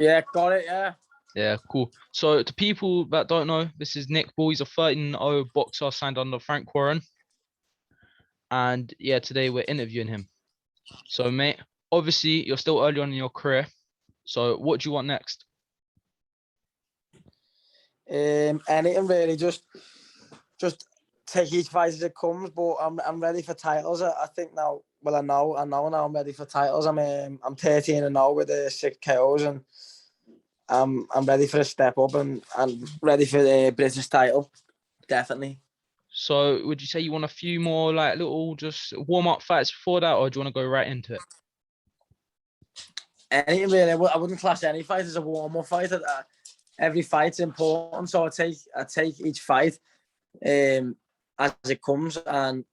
Yeah, got it. Yeah. Yeah, cool. So to people that don't know, this is Nick Ball. He's a 13-0 boxer signed under Frank Warren. And yeah, today we're interviewing him. So mate, obviously you're still early on in your career. So what do you want next? Anything really, just take each fight as it comes. But I'm ready for titles. I think now. Well, I know now. I'm ready for titles. I'm 13-0 with 6 KOs, and I'm ready for a step up and ready for the British title. Definitely. So would you say you want a few more like little just warm up fights before that, or do you want to go right into it? Anything really. I wouldn't class any fight as a warm up fight. Every fight's important, so I take each fight as it comes and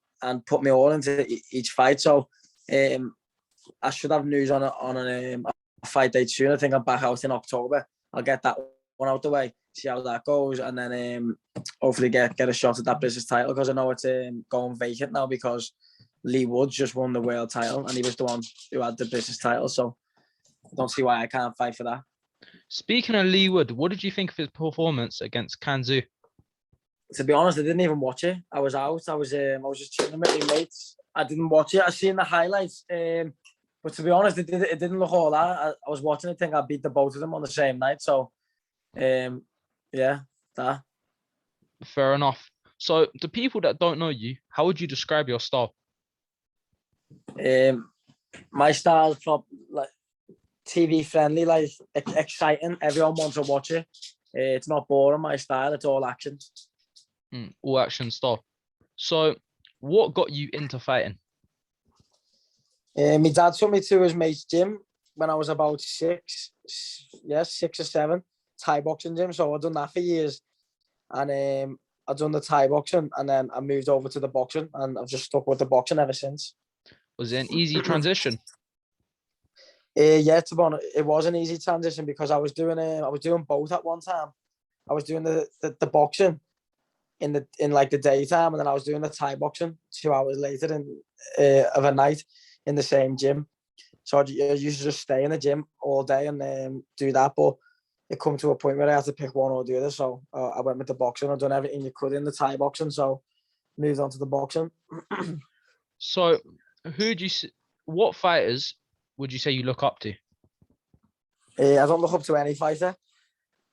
put me all into each fight. So I should have news on a fight date soon. I think I'm back out in October. I'll get that one out the way, see how that goes, and then hopefully get a shot at that British title, because I know it's going vacant now because Lee Woods just won the world title and he was the one who had the British title. So I don't see why I can't fight for that. Speaking of Lee Wood, what did you think of his performance against Kanzu? To be honest, I didn't even watch it. I was out. I was just chilling with my mates. I didn't watch it. I seen the highlights. But to be honest, it didn't look all that. I was watching it, think I beat the both of them on the same night. So, yeah, that. Fair enough. So, to people that don't know you, how would you describe your style? My style is like TV friendly, like exciting. Everyone wants to watch it. It's not boring. My style, it's all action. All action stuff. So, what got you into fighting? My dad took me to his mate's gym when I was about 6 or 7, Thai boxing gym. So I've done that for years, and I've done the Thai boxing, and then I moved over to the boxing, and I've just stuck with the boxing ever since. Was it an easy transition? Yeah, to be honest, it was an easy transition because I was doing both at one time. I was doing the boxing in like the daytime, and then I was doing the Thai boxing 2 hours later of a night in the same gym. So I used to just stay in the gym all day and do that. But it come to a point where I had to pick one or the other. So I went with the boxing. I've done everything you could in the Thai boxing. So moved on to the boxing. So what fighters would you say you look up to? I don't look up to any fighter.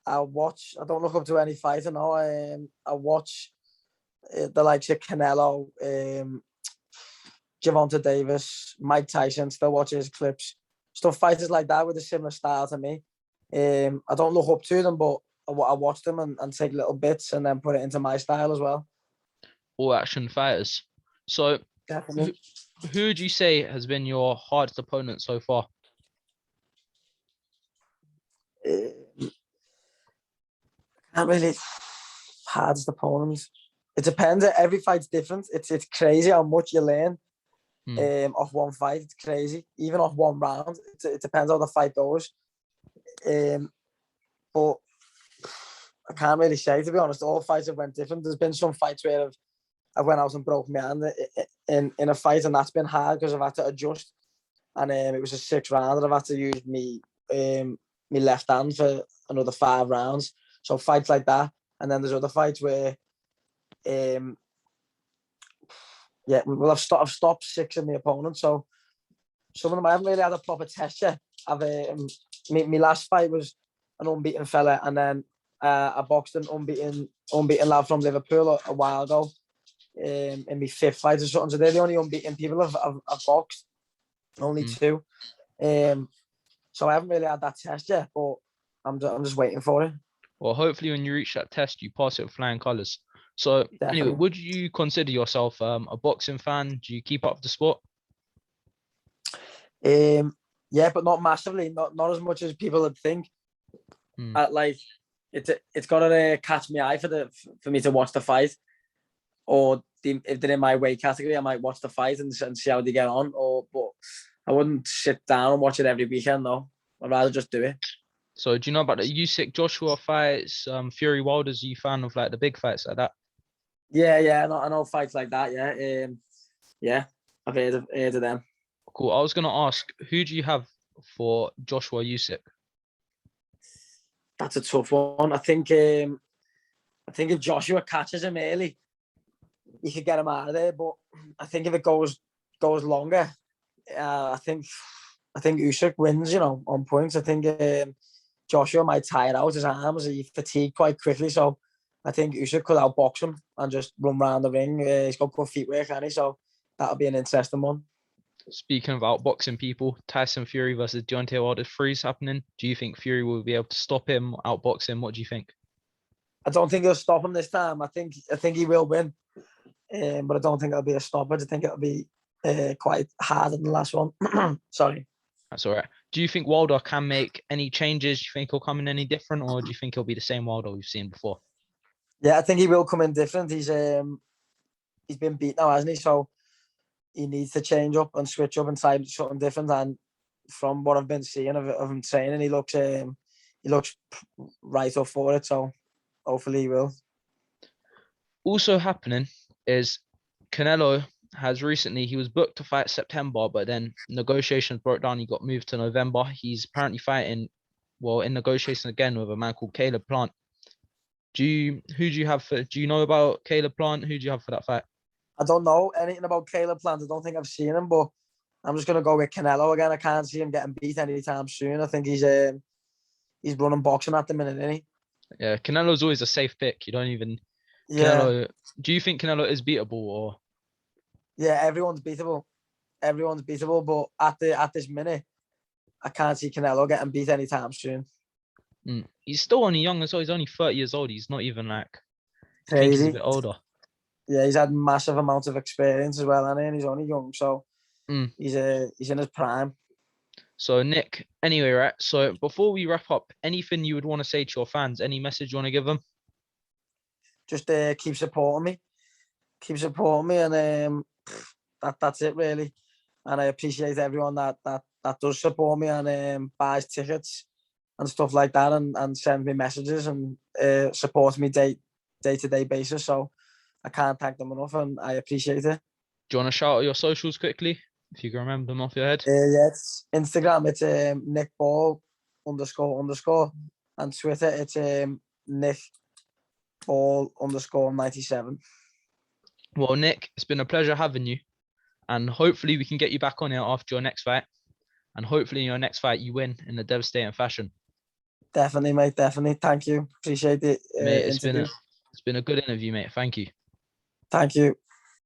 I don't look up to any fighter. No, I watch the likes of Canelo, Gervonta Davis, Mike Tyson. Still watch his clips. Stuff, fighters like that with a similar style to me. I don't look up to them, but I watch them and take little bits and then put it into my style as well. All action fighters. So definitely. Who would you say has been your hardest opponent so far? Can't really hardest opponents. It depends. Every fight's different. It's crazy how much you learn off one fight. It's crazy. Even off one round. It depends how the fight goes. But I can't really say, to be honest. All fights have went different. There's been some fights where I went out and broke my hand in a fight, and that's been hard because I've had to adjust. And it was a 6th round, and I've had to use me left hand for another 5 rounds. So fights like that, and then there's other fights where, I've stopped 6 of my opponents. So some of them I haven't really had a proper test yet. My last fight was an unbeaten fella, and then I boxed an unbeaten lad from Liverpool a while ago. In my 5th fight or something. So they're the only unbeaten people I've boxed. Only 2. So I haven't really had that test yet, but I'm just waiting for it. Well, hopefully when you reach that test, you pass it with flying colours. So Definitely. Anyway, would you consider yourself a boxing fan? Do you keep up with the sport? Yeah, but not massively. Not as much as people would think. Like it's got to catch my eye for me to watch the fight. Or if they're in my weight category, I might watch the fight and see how they get on. But I wouldn't sit down and watch it every weekend, though. I'd rather just do it. So do you know about the Usyk Joshua fights, Fury Wilder's? Are you fan of like the big fights like that? Yeah, I know fights like that. Yeah, I've heard of them. Cool. I was gonna ask, who do you have for Joshua Usyk? That's a tough one. I think if Joshua catches him early, he could get him out of there. But I think if it goes longer, I think Usyk wins. On points. I think Joshua might tire out his arms. He fatigued quite quickly, so I think Usyk could outbox him and just run around the ring. He's got good feet work, hasn't he? So that'll be an interesting one. Speaking of outboxing people, Tyson Fury versus Deontay Wilder 3 is happening. Do you think Fury will be able to stop him, outbox him? What do you think? I don't think he'll stop him this time. I think he will win, but I don't think it'll be a stoppage. I think it'll be quite harder than the last one. Sorry. That's all right. Do you think Wilder can make any changes? Do you think he'll come in any different, or do you think he'll be the same Wilder we've seen before? Yeah, I think he will come in different. He's been beat now, hasn't he? So he needs to change up and switch up and try something different. And from what I've been seeing of him training, he looks right up for it. So hopefully he will. Also happening is Canelo has recently, he was booked to fight September, but then negotiations broke down. He got moved to November. He's apparently fighting, in negotiation again with a man called Caleb Plant. Do you know about Caleb Plant? Who do you have for that fight? I don't know anything about Caleb Plant. I don't think I've seen him, but I'm just going to go with Canelo again. I can't see him getting beat anytime soon. I think he's running boxing at the minute, isn't he? Yeah, Canelo's always a safe pick. You don't even... Yeah. Canelo, do you think Canelo is beatable or... Yeah, everyone's beatable. Everyone's beatable, but at this minute, I can't see Canelo getting beat anytime soon. He's still only young as well. He's only 30 years old. He's not even like... I think he's Crazy. a bit older. Yeah, he's had massive amounts of experience as well, and he's only young, so he's in his prime. So Nick, anyway, right? So before we wrap up, anything you would want to say to your fans? Any message you want to give them? Just keep supporting me, and that's it really. And I appreciate everyone that does support me and buys tickets and stuff like that, and sends me messages and supports me day-to-day basis. So I can't thank them enough, and I appreciate it. Do you want to shout out your socials quickly, if you can remember them off your head? Yeah, it's Instagram. It's Nick Ball __, and Twitter it's Nick Ball _97. Well, Nick, it's been a pleasure having you, and hopefully we can get you back on here after your next fight, and hopefully in your next fight you win in a devastating fashion. Definitely, mate. Definitely. Thank you. Appreciate it. Mate, it's been a good interview, mate. Thank you. Thank you.